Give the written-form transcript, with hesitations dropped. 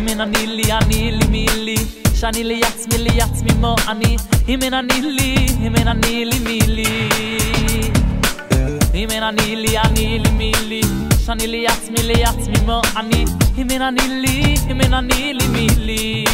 הימן אני לי מילי שאני לעצמי מו אני הימן אני לי מילי הימן אני לי מילי שאני לעצמי מו אני הימן אני לי מילי